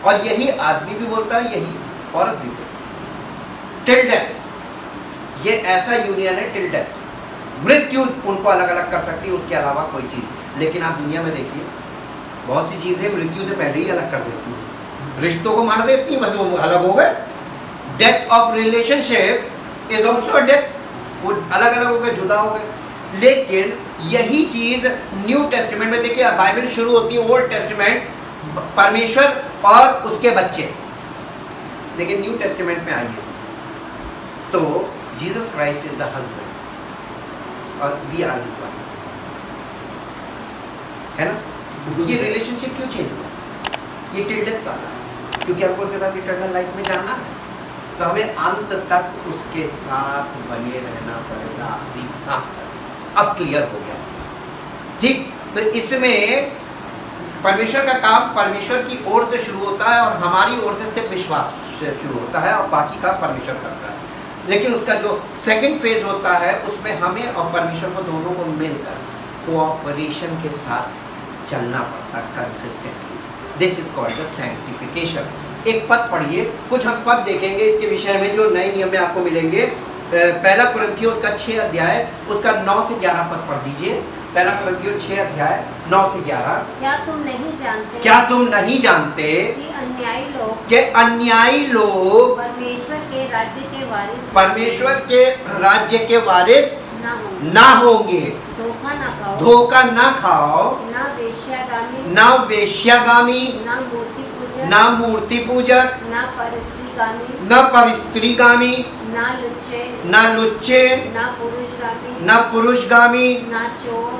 और यही आदमी भी बोलता है, यही औरत भी बोलती है, टिल डेथ। ये ऐसा यूनियन है टिल डेथ। मृत्यु उनको अलग अलग कर सकती है, उसके अलावा कोई चीज। लेकिन आप दुनिया में देखिए बहुत सी चीजें मृत्यु से पहले ही अलग कर देती हैं, रिश्तों को मार देती हैं, बस वो अलग हो गए। Death of relationship is also death, वो अलग अलग हो गए, जुदा हो गए। लेकिन यही चीज न्यू टेस्टामेंट में देखिए, बाइबल शुरू होती है ओल्ड टेस्टामेंट, परमेश्वर और उसके बच्चे। लेकिन न्यू टेस्टामेंट में आइए तो Jesus Christ is the husband और वी आर हिज वाइफ, है ना। ये रिलेशनशिप क्यों चेंज हुआ? ये टिल डेथ का है, क्योंकि हमको उसके साथ इटर्नल लाइफ में जाना है। तो हमें अंत तक उसके साथ बने रहना पड़ेगा, आखिरी सांस तक। अब क्लियर हो गया, ठीक। तो इसमें परमेश्वर का काम परमेश्वर की ओर से शुरू होता है और हमारी ओर से सिर्फ विश्वास से शुरू होता है और बाकी काम परमेश्वर करता है। लेकिन उसका जो सेकंड फेज होता है उसमें हमें और परमेश्वर को दोनों को मिलकर कोऑपरेशन के साथ चलना पड़ता है consistently. This is called the sanctification. एक पद पढ़िए, कुछ हम पद देखेंगे इसके विषय में जो नए नियम में आपको मिलेंगे। पहला कुरिन्थियों उसका 6 अध्याय उसका 9 से 11 पद पढ़ दीजिए। पहला कुरिन्थियों 6 अध्याय 9 से 11। क्या तुम नहीं जानते, क्या तुम नहीं जानते कि अन्यायी लोग परमेश्वर के राज्य के वारिस परमेश्वर के राज्य के वारिस ना होंगे। ना होंगे। धोखा ना खाओ, धोखा ना खाओ, ना वेश्यागामी, ना वेश्यागामी, ना मूर्ति पूजक, ना मूर्ति पूजक, ना परस्त्रीगामी, न परिस्त्रीगामी, ना लुच्चे, न लुच्चे, ना पुरुषगामी, न पुरुषगामी, ना चोर,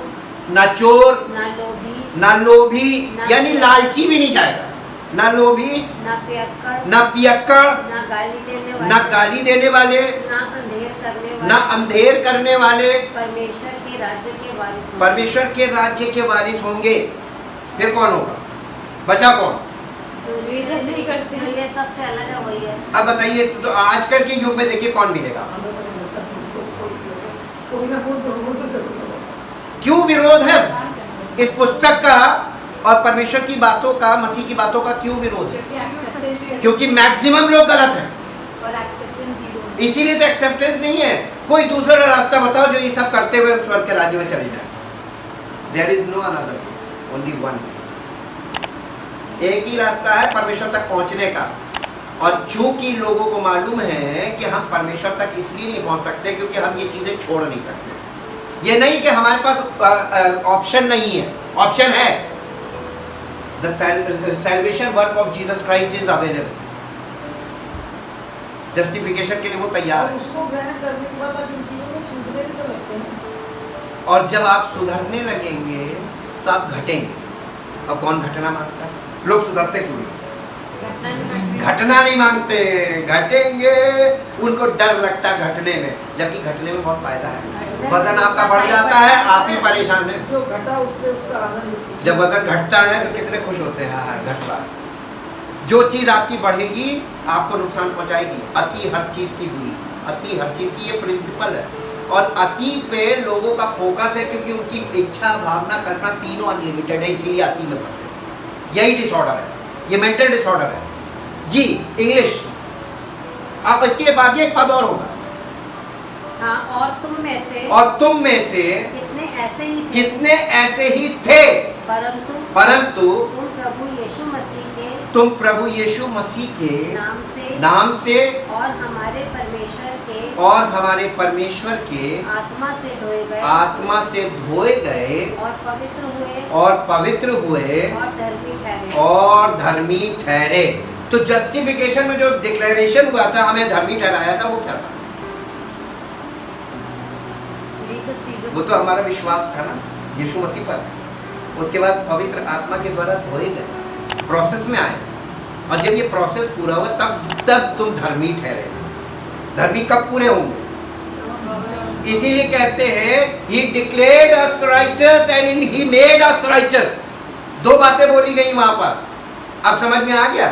न चोर, ना लोभी, न लोभी, यानी लालची भी नहीं जाएगा, न लोभी, ना पियक्कड़, न पियक्कड़, ना गाली देने वाले, न गाली देने वाले, ना अंधेर करने वाले, न अंधेर करने वाले परमेश्वर के राज्य के वारिस होंगे। परमेश्वर के राज्य के वारिस होंगे। फिर कौन होगा? बचा कौन? तो ये नहीं करते, ये सबसे अलग है, वही है। अब बताइए, तो आजकल के युग में देखिए कौन मिलेगा? क्यों विरोध है इस पुस्तक का और परमेश्वर की बातों का, मसीह की बातों का क्यों विरोध है? क्योंकि मैक्सिमम लोग गलत हैं, और एक्सेप्टेंस जीरो। इसीलिए तो एक्सेप्टेंस नहीं है। कोई दूसरा रास्ता बताओ जो ये सब करते हुए स्वर्ग के राज्य में चले जाए। There is no another, only one. एक ही रास्ता है परमेश्वर तक पहुंचने का। और चूंकि लोगों को मालूम है कि हम परमेश्वर तक इसलिए नहीं पहुंच सकते क्योंकि हम ये चीजें छोड़ नहीं सकते। ये नहीं कि हमारे पास ऑप्शन नहीं है, ऑप्शन है। The salvation work of Jesus Christ is available. Justification के लिए वो तैयार है। उसको ग्रहण करने के बाद आप इन चीजों से छूटने भी तो लगते हैं। और जब आप सुधरने लगेंगे तो आप घटेंगे। अब कौन घटना मांगता है? लोग सुधरते क्यों नहीं? घटना नहीं मांगते, घटेंगे। उनको डर लगता है घटने में, जबकि घटने में बहुत फायदा है। वजन आपका बढ़ जाता है, आप ही परेशान है। जो घटा उससे उसका आनंद। जब वजन घटता है तो कितने खुश होते हैं, हाँ घट रहा है। जो चीज़ आपकी बढ़ेगी आपको नुकसान पहुंचाएगी। अति हर चीज़ की बुरी, अति हर चीज़ की, ये प्रिंसिपल है। और अति पे लोगों का फोकस है क्योंकि उनकी इच्छा भावना करना तीनों अनलिमिटेड है, इसीलिए अति में फंसे। यही डिसऑर्डर है, ये मेंटल डिसऑर्डर है जी। इंग्लिश आप इसके बाद एक पद और होगा। हाँ, और तुम में से कितने ऐसे ही थे, परंतु तुम प्रभु यीशु मसीह के नाम से और हमारे परमेश्वर के आत्मा से धोए गए और पवित्र हुए और धर्मी ठहरे। तो जस्टिफिकेशन में जो डिक्लेरेशन हुआ था, हमें धर्मी ठहराया था, वो क्या था? वो तो हमारा विश्वास था ना यीशु मसीह पर। उसके बाद पवित्र आत्मा के द्वारा धोए गए, प्रोसेस में आए। और जब ये प्रोसेस पूरा हुआ तब तुम धर्मी ठहरे। धर्मी कब पूरे होंगे? इसीलिए कहते हैं he declared us righteous and he made us righteous। दो बातें बोली गई वहां पर। अब समझ में आ गया?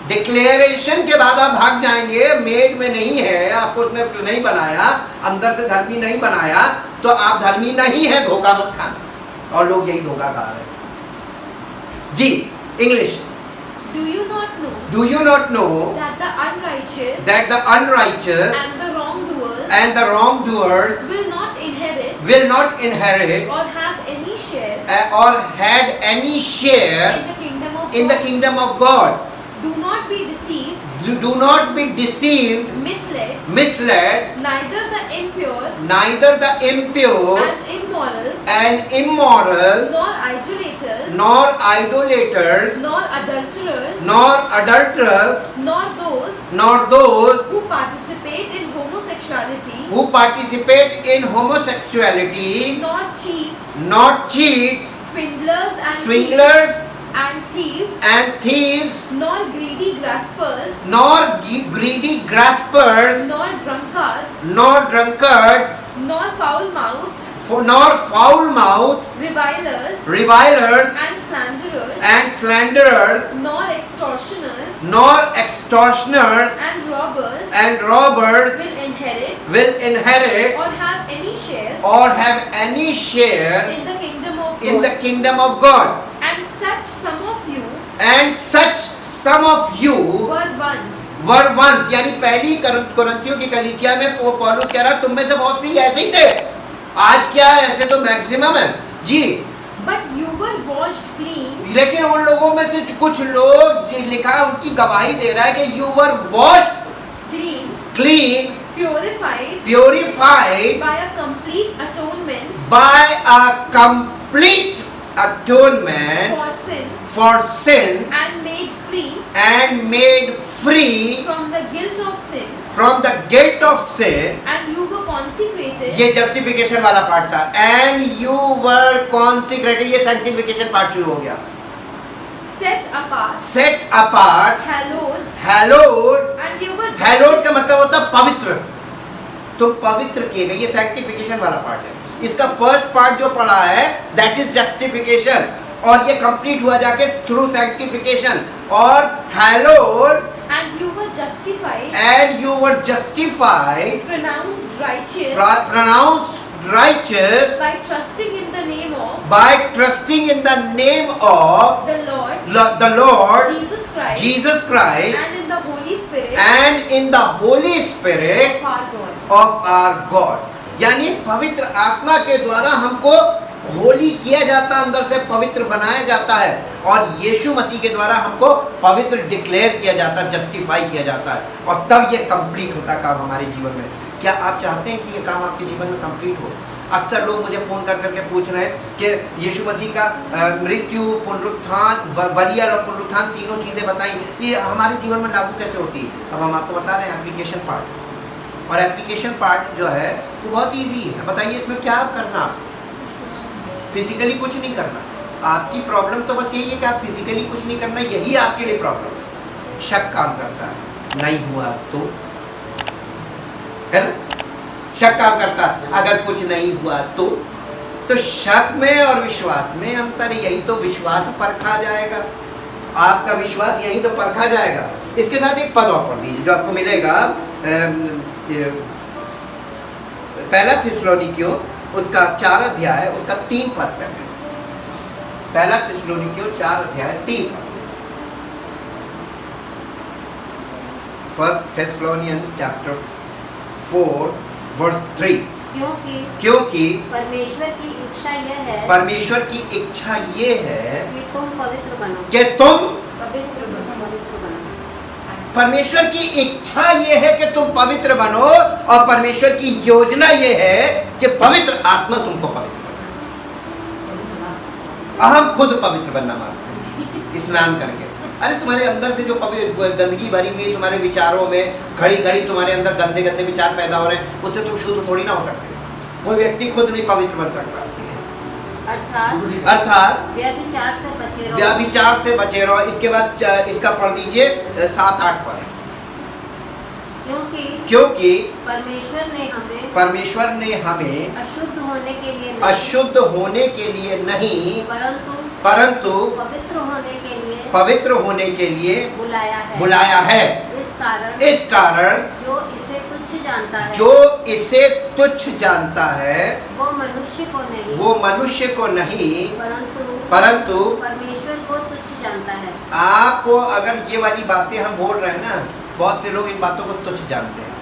डिक्लेरेशन के बाद आप भाग जाएंगे, मेड में नहीं है, आपको उसने नहीं बनाया, अंदर से धर्मी नहीं बनाया, तो आप धर्मी नहीं है। धोखा मत खाना। और लोग यही धोखा खा रहे हैं जी। English. Do you not know that the unrighteous and the wrongdoers will not inherit or have any share or had any share in the kingdom of of God? Do not be deceived, Do not be deceived, misled, neither the impure and immoral, nor idolaters, nor adulterers, nor those who participate in homosexuality, not cheats, swindlers and thieves, nor greedy graspers, nor greedy graspers, nor drunkards, nor drunkards, nor foul-mouthed, nor foul-mouthed, revilers, and slanderers, nor extortioners, nor extortioners, and robbers will inherit or have any share or have any share in the kingdom of in God. the kingdom of God. And such some of you And such some of you were once. यानी पहली कुरिन्थियों की कलीसिया में पौलुस कह रहा तुम में से बहुत सी ऐसे ही थे, आज क्या है, ऐसे तो मैक्सिमम है जी, But you were washed clean, लेकिन उन लोगों में से कुछ लोग लिखा है उनकी गवाही दे रहा है कि you were washed clean, clean purified purified by a complete atonement by a complete atonement for sin for sin and made free from from the guilt of sin, sin. and you were consecrated ये जस्टिफिकेशन वाला पार्ट था, एंड यू वर कॉन्सिक्रेटेड, ये सैंक्टिफिकेशन पार्ट शुरू हो गया। set apart, hallowed, hallowed, and you were hallowed का मतलब होता है पवित्र, तो पवित्र किए गए, ये सैंक्टिफिकेशन वाला पार्ट है। इसका फर्स्ट पार्ट जो पढ़ा है दैट इज जस्टिफिकेशन, और ये कंप्लीट हुआ जाके थ्रू सैंक्टिफिकेशन, और hallowed and you were justified, and you were justified, pronounced righteous pronounced righteous by trusting in the name of by trusting in the name of the Lord the Lord Jesus Christ, and and in the Holy Spirit in the Holy Spirit of our God. of our God। यानी पवित्र आत्मा के द्वारा हमको होली किया जाता है, अंदर से पवित्र बनाया जाता है, और यीशु मसीह के द्वारा हमको पवित्र डिक्लेयर किया जाता है, जस्टिफाई किया जाता है, और तब ये कंप्लीट होता काम हमारे जीवन में। क्या आप चाहते हैं कि ये काम आपके जीवन में कंप्लीट हो? अक्सर लोग मुझे फ़ोन कर करके पूछ रहे हैं कि यीशु मसीह का मृत्यु, पुनरुत्थान, बलिया और पुनरुत्थान तीनों चीज़ें बताई, ये हमारे जीवन में लागू कैसे होती है? अब हम आपको बता रहे हैं एप्लीकेशन पार्ट, और एप्लीकेशन पार्ट जो है वो बहुत ईजी है। बताइए इसमें क्या आप करना, फिजिकली कुछ नहीं करना। आपकी प्रॉब्लम तो बस यही है कि आप फिजिकली कुछ नहीं करना, यही आपके लिए प्रॉब्लम है। शक काम करता है, नहीं हुआ तो, है ना? शक काम करता है, अगर कुछ नहीं हुआ तो शक में और विश्वास में अंतर, यही तो विश्वास परखा जाएगा, आपका विश्वास यही तो परखा जाएगा। इसके साथ एक पद और पढ़ दीजिए जो आपको मिलेगा, पहला थिस्सलुनीकियों उसका 4 अध्याय उसका 3 पद पे, पहला थिस्सलुनीकियों 4 अध्याय 3 पद। First Thessalonian chapter 4 verse 3। क्योंकि परमेश्वर की इच्छा यह है, परमेश्वर की इच्छा ये है कि तुम पवित्र बनो, कि तुम पवित्र बनो। परमेश्वर की इच्छा ये है कि तुम पवित्र बनो, और परमेश्वर की योजना ये है कि पवित्र आत्मा तुमको पवित्र बनाए। हम खुद पवित्र बनना मांगते हैं स्नान करके। अरे तुम्हारे अंदर से जो गंदगी भरी हुई तुम्हारे विचारों में, घड़ी घड़ी तुम्हारे अंदर गंदे गंदे विचार पैदा हो रहे हैं, उससे तुम शुद्ध थोड़ी ना हो सकते। कोई व्यक्ति खुद नहीं पवित्र बन सकता। अर्थात व्याभिचार से बचे रहो। इसके बाद इसका पढ़ दीजिए 7-8 पद। क्योंकि परमेश्वर ने हमें अशुद्ध होने के लिए नहीं, परंतु पवित्र होने के लिए बुलाया है। इस कारण जो इसे तुच्छ जानता है वो मनुष्य को नहीं परंतु परमेश्वर को तुच्छ जानता है। आपको अगर ये वाली बातें हम बोल रहे हैं ना, बहुत से लोग इन बातों को तुच्छ जानते हैं,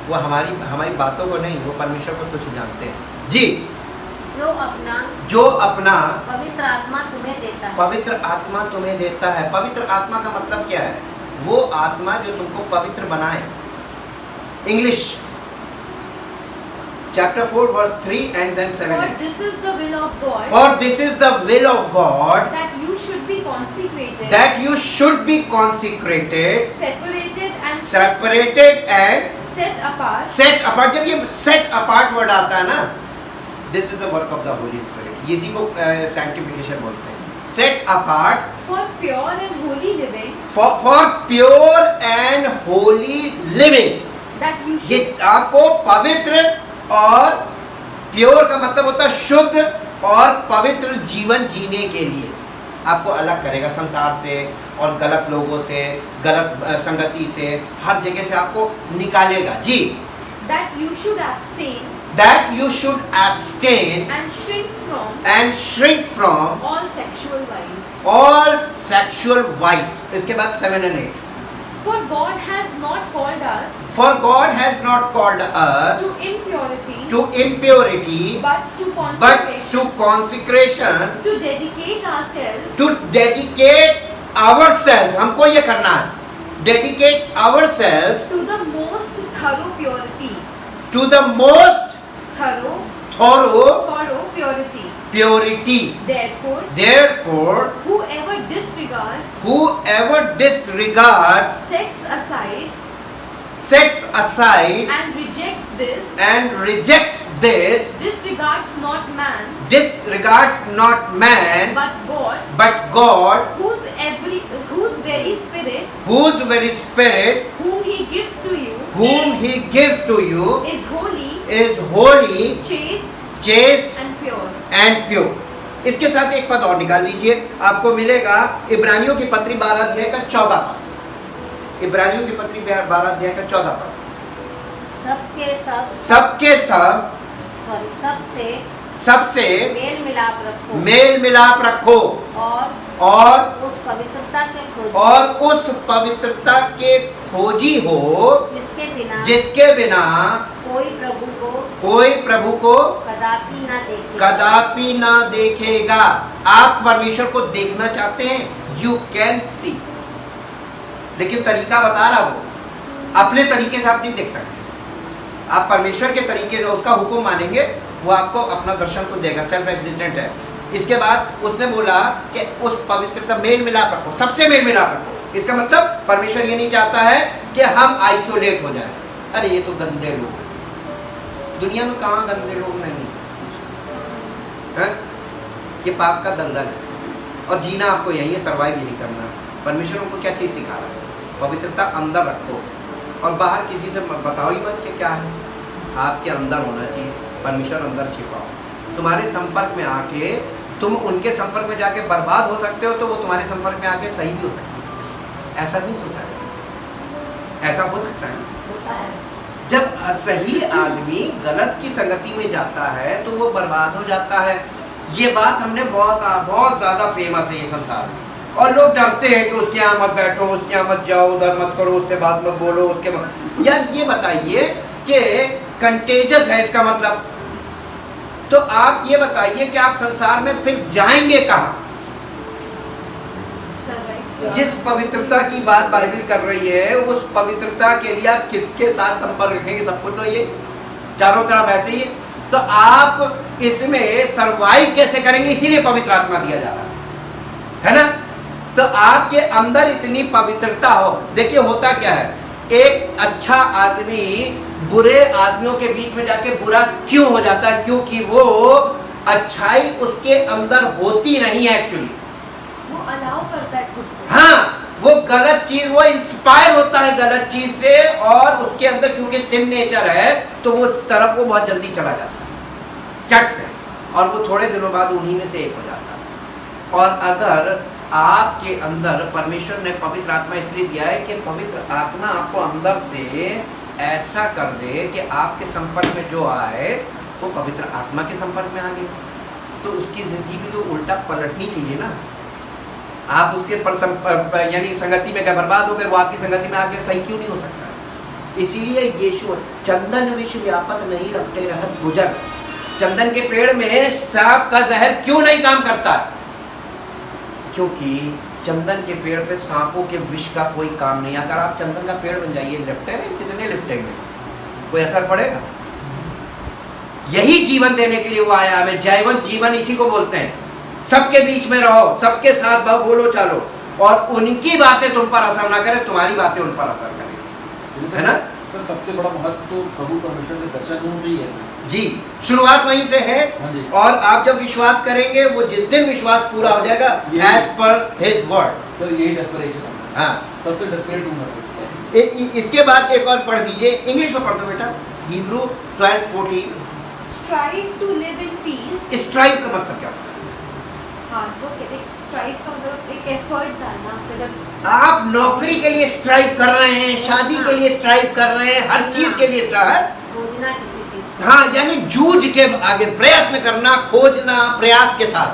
वो हमारी बातों को नहीं, वो परमेश्वर को तुच्छ जानते हैं जी। जो अपना पवित्र आत्मा तुम्हें देता है। पवित्र आत्मा तुम्हें देता है। पवित्र आत्मा का मतलब क्या है? वो आत्मा जो तुमको पवित्र बनाए। English chapter 4 verse 3 and then 7. For this is the will of God. For this is the will of God. That you should be consecrated. That you should be consecrated. Separated and set apart. set apart. जब ये set apart word आता है ना, this is the work of the Holy Spirit. इसी को sanctification बोलते हैं। set apart for pure and holy living, for pure and holy living. that you ये should आपको पवित्र और प्योर का मतलब होता है शुद्ध और पवित्र जीवन जीने के लिए आपको अलग करेगा संसार से और गलत लोगों से, गलत संगति से, हर जगह से आपको निकालेगा जी। that you should abstain That you should abstain and shrink from all all sexual vice. इसके बाद 7 and 8. For God has not called us For God has not called us to impurity, to impurity, but to but consecration, to consecration, to dedicate ourselves to dedicate ourselves. हमको ये करना है, dedicate ourselves to the most thorough purity. to the most Thorough purity. purity. Therefore, whoever disregards, sets aside and rejects this, disregards not man, but God, whose very spirit, whose very spirit, whom he gives to you, is holy, chaste and and pure. pure. इसके साथ एक पद और निकाल दीजिए, आपको मिलेगा इब्रानियों की पत्री 12 अध्याय का 14 पद। इब्रानियों की पत्री 12 अध्याय का 14 पद। सबके सब सबसे मेल मिलाप रखो और उस पवित्रता के खोजी हो जिसके बिना कोई प्रभु को कदापि ना देखेगा। आप परमेश्वर को देखना चाहते हैं, यू कैन सी, लेकिन तरीका बता रहा हूं, अपने तरीके से आप नहीं देख सकते। आप परमेश्वर के तरीके से उसका हुक्म मानेंगे, वो आपको अपना दर्शन को देगा, सेल्फ एग्जिस्टेंट है। इसके बाद उसने बोला कि उस पवित्रता मेल मिलाप रखो, सबसे मेल मिलाप रखो। इसका मतलब परमेश्वर ये नहीं चाहता है कि हम आइसोलेट हो जाएं। अरे ये तो गंदे लोग हैं, दुनिया में कहाँ गंदे लोग नहीं है? ये पाप का दलदल है और जीना आपको यही है, सर्वाइव यही करना है। परमेश्वर हमको क्या चीज़ सिखा रहा है? पवित्रता अंदर रखो और बाहर किसी से बताओ ही मत कि क्या है, आपके अंदर होना चाहिए। परमेश्वर अंदर छिपाओ। तुम्हारे संपर्क में आके तुम उनके संपर्क में जाके बर्बाद हो सकते हो, तो वो तुम्हारे संपर्क में आके सही भी हो सकते हो। ऐसा नहीं सोचा है, ऐसा हो सकता है। जब सही आदमी गलत की संगति में जाता है तो वो बर्बाद हो जाता है। ये बात हमने बहुत ज़्यादा फेमस है ये संसार में, और लोग डरते हैं कि उसके यहाँ मत बैठो, उसके यहाँ मत जाओ, उधर मत करो, उससे बात मत बोलो, उसके यार ये बताइए कि कंटेजस है इसका मतलब। तो आप ये बताइए कि आप संसार में फिर जाएंगे कहाँ? जिस पवित्रता की बात बाइबल कर रही है, उस पवित्रता के लिए आप किसके साथ संपर्क रखेंगे? सब कुछ तो ये चारों तरफ ऐसे ही, तो आप इसमें सरवाइव कैसे करेंगे? इसीलिए पवित्र आत्मा दिया जा रहा है ना। तो आपके अंदर इतनी पवित्रता हो। देखिए होता क्या है, एक अच्छा आदमी बुरे आदमियों के बीच में जाके बुरा क्यों हो जाता है? क्योंकि वो अच्छाई उसके अंदर होती नहीं है एक्चुअली, वो अलाउ करता है खुद को। हाँ, वो गलत चीज, वो इंस्पायर होता है गलत चीज से, और उसके अंदर क्योंकि सिन नेचर है तो वो उस तरफ वो बहुत जल्दी चला जाता है चट से, और वो थोड़े दिनों बाद उन्हीं में से एक हो जाता है। और अगर आपके अंदर परमेश्वर ने पवित्र आत्मा इसलिए दिया है कि पवित्र आत्मा आपको अंदर से ऐसा कर दे कि आपके संपर्क में जो आए वो पवित्र आत्मा के संपर्क में आ गए, तो उसकी जिंदगी भी तो उल्टा पलटनी चाहिए ना। आप उसके पर यानी संगति में गए, बर्बाद हो गए, वो आपकी संगति में आके सही क्यों नहीं हो सकता? इसीलिए यीशु चंदन विष व्यापत नहीं लपटे रहत गुजर, चंदन के पेड़ में सांप का जहर क्यों नहीं काम करता? क्योंकि चंदन के पेड़ पे सांपों के विष का कोई काम नहीं। अगर आप चंदन का पेड़ बन जाइए, लिपटे नहीं, कितने लिपटेंगे, कोई असर पड़ेगा? यही जीवन देने के लिए वो आया हमें, जयवंत जीवन इसी को बोलते हैं। सबके बीच में रहो, सबके साथ बोलो चालो, और उनकी बातें तुम पर असर ना करें, तुम्हारी बातें उन पर असर करें, है ना। सर सबसे बड़ा महत्व तो प्रभु परमेश्वर के दर्शन होना चाहिए ना। जी, शुरुआत वहीं से है। हाँ जी। और आप जब विश्वास करेंगे, वो जिस दिन विश्वास पूरा हो जाएगा as per his word. Sir यही डेस्परेशन है। हाँ, सबसे डेस्परेट हूँ मैं। इसके बाद एक और पढ़ दीजिए, इंग्लिश में पढ़ दो बेटा, Hebrew 12:14। Strive to live in peace. Strive का मतलब क्या होता है? हाँ, तो एक strive का मतलब एक effort डालना, मतलब आप नौकरी के लिए स्ट्राइव कर रहे हैं, शादी के लिए स्ट्राइव कर रहे हैं, हर चीज के लिए स्ट्राइव। खोजना किसी चीज को। हाँ, यानी जूझ के आगे प्रयत्न करना, खोजना, प्रयास के साथ,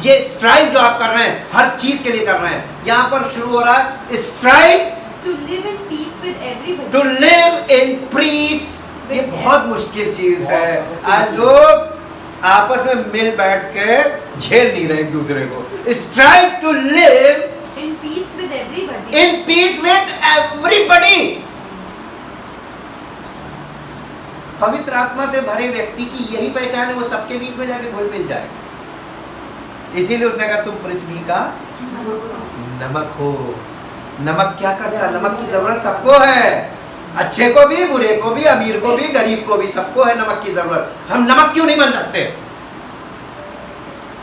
ये स्ट्राइव जो आप कर रहे हैं हर चीज के लिए कर रहे हैं। यहाँ पर शुरू हो रहा है strive to live in peace with everybody. To live in peace. ये बहुत मुश्किल चीज है। आज लोग आपस में मिल बैठ के झेल नहीं रहे एक दूसरे को। Strive to live In peace with everybody. In peace with everybody. पवित्र आत्मा से भरे व्यक्ति की यही पहचान है, वो सबके बीच में जाके घुल मिल जाए। इसीलिए उसने कहा तुम पृथ्वी का नमक हो। नमक क्या करता है? नमक की जरूरत सबको है, अच्छे को भी, बुरे को भी, अमीर को भी, गरीब को भी, सबको है नमक की जरूरत। हम नमक क्यों नहीं बन सकते?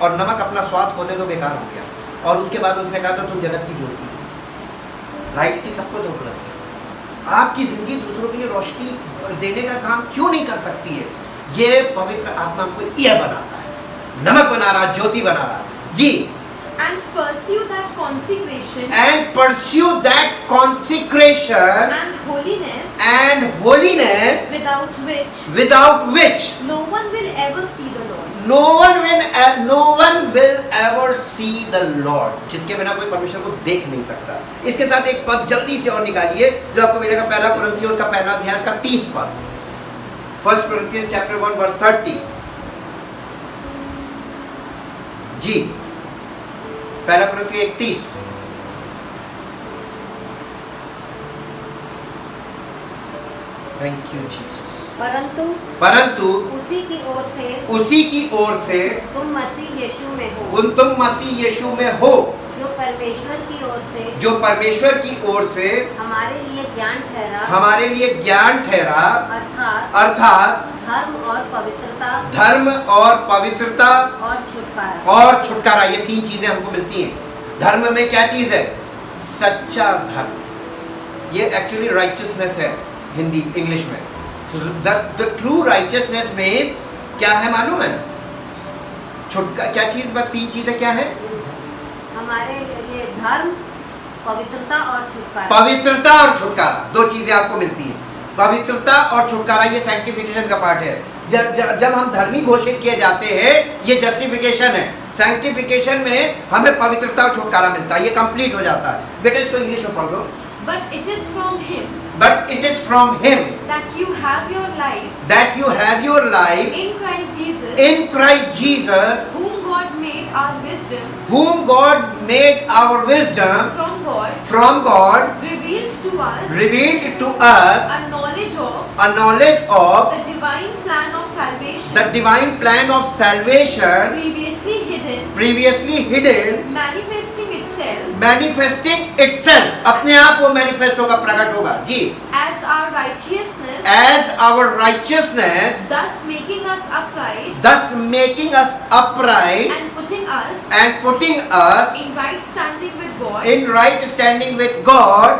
और नमक अपना स्वाद होते तो बेकार हो गया। और उसके बाद उसने कहा था तुम जगत की ज्योति हो। राइट की सबको जरूरत है। आपकी जिंदगी दूसरों के लिए रोशनी देने का काम क्यों नहीं कर सकती है? ये पवित्र आत्मा को यह बनाता है, नमक बना रहा, ज्योति बना रहा। जी, And pursue that consecration. and pursue that consecration And holiness. and holiness Without which no one will ever see the Lord. no one will ever see the Lord। जिसके बिना कोई परमेश्वर को देख नहीं सकता। इसके साथ एक पद जल्दी से और निकालिए जो आपको मिलेगा, पहला कुरिन्थियों का पहला अध्याय उसका 30 पद। 1 Corinthians chapter 1 verse 30। जी, पहला कुरिन्थियों 31। Thank you Jesus. परंतु उसी की ओर से तुम मसीह यीशु में हो, तुम मसीह यीशु में हो, जो परमेश्वर की ओर से हमारे लिए ज्ञान ठहरा, अर्थात धर्म और पवित्रता और छुटकारा। ये तीन चीजें हमको मिलती हैं। धर्म में क्या चीज है? सच्चा धर्म। ये एक्चुअली राइचियसनेस है हिंदी इंग्लिश में। द ट्रू राइचियसनेस मीन्स क्या है मालूम है? छुटका क्या चीज? बस तीन चीजें क्या है? हमारे लिए धर्म, पवित्रता और छुटकारा। पवित्रता और छुटकारा, दो चीजें आपको मिलती हैं। पवित्रता और छुटकारा, ये सैंक्टिफिकेशन का पार्ट है। जब हम धर्मी घोषित किए जाते हैं, ये जस्टिफिकेशन है। सैंक्टिफिकेशन में हमें पवित्रता और छुटकारा मिलता है, ये कंप्लीट हो जाता है। बेटा इसको इंग्लिश में पढ़ दो। But it is from Him But it is from Him that you have your life that you have your life in Christ Jesus, in Christ Jesus, whom God made our wisdom whom God made our wisdom from God, revealed to us a knowledge of the divine plan of salvation, the divine plan of salvation previously hidden, manifesting itself, अपने आप वो मैनिफेस्ट होगा, प्रकट होगा। जी, as our righteousness, thus making us upright and putting us in right standing with God, in right standing with God,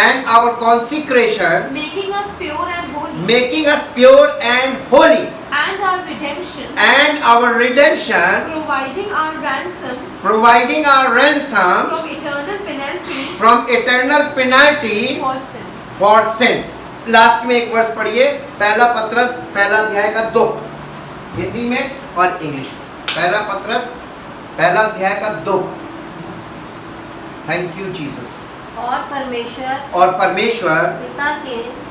and our consecration, making us pure and holy, and our redemption, providing our ransom from eternal penalty for sin। Last में एक वर्ष पढ़िए, पहला पत्रस पहला अध्याय का 2, हिंदी में और इंग्लिश में। पहला पत्रस पहला अध्याय का 2। Thank you Jesus. और परमेश्वर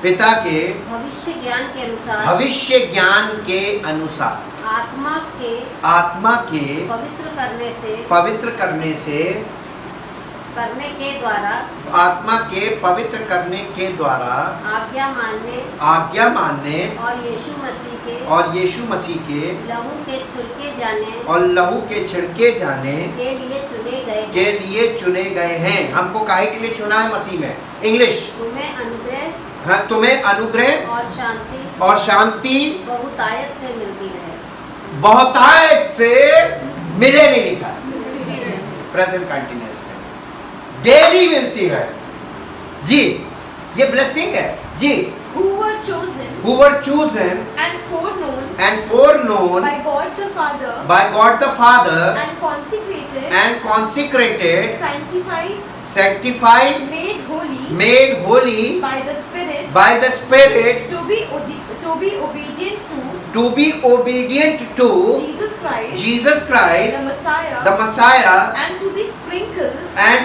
पिता के भविष्य ज्ञान के अनुसार आत्मा के पवित्र करने से करने के द्वारा, आत्मा के पवित्र करने के द्वारा आज्ञा मानने और यीशु मसीह के लहू के छिड़के जाने के लिए चुने गए हैं। हमको काहे के लिए चुना है मसीह में? इंग्लिश। हाँ, तुम्हें अनुग्रह और शांति बहुतायत से मिलती रहे। बहुतायत से मिले नहीं लिखा प्रेजेंट कंटिन्यूअस डेली मिलती है जी। ये ब्लेसिंग है जी। who were chosen and foreknown by God the Father and consecrated, sanctified, made holy by the Spirit to be obedient to Jesus Christ, the Messiah, and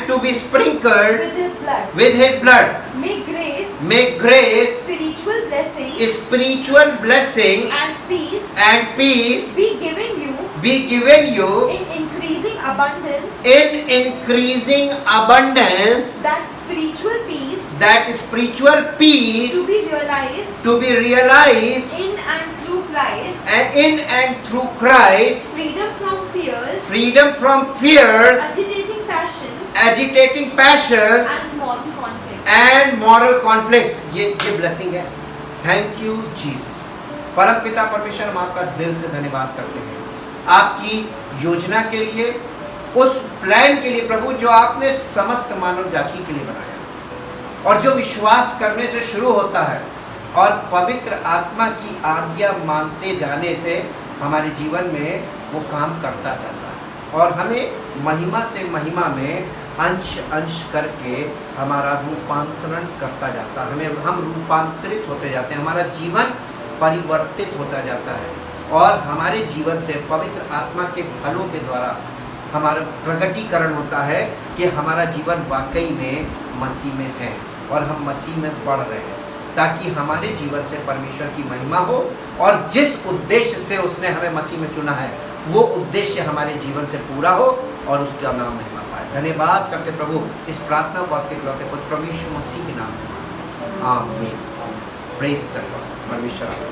to be sprinkled with His blood. May grace, spiritual blessing and peace be given you in increasing abundance, that spiritual peace to be realized in and through Christ, freedom from fears, agitating passions and moral and moral conflict. conflicts. ये ब्लेसिंग है। Thank you Jesus. परम पिता परमेश्वर, हम आपका दिल से धन्यवाद करते हैं आपकी योजना के लिए, उस प्लान के लिए प्रभु जो आपने समस्त मानव जाति के लिए बनाया और जो विश्वास करने से शुरू होता है और पवित्र आत्मा की आज्ञा मानते जाने से हमारे जीवन में वो काम करता जाता है और हमें महिमा से महिमा में अंश अंश करके हमारा रूपांतरण करता जाता है। हम रूपांतरित होते जाते हैं, हमारा जीवन परिवर्तित होता जाता है और हमारे जीवन से पवित्र आत्मा के फलों के द्वारा हमारा प्रकटीकरण होता है कि हमारा जीवन वाकई में मसीह में है और हम मसीह में बढ़ रहे हैं, ताकि हमारे जीवन से परमेश्वर की महिमा हो और जिस उद्देश्य से उसने हमें मसीह में चुना है वो उद्देश्य हमारे जीवन से पूरा हो और उसका नाम महिमा पाए। धन्यवाद करते प्रभु इस प्रार्थना को आपके इकलौते पुत्र प्रभु यीशु मसीह के नाम से। आमीन। Praise the Lord. परमेश्वर आपको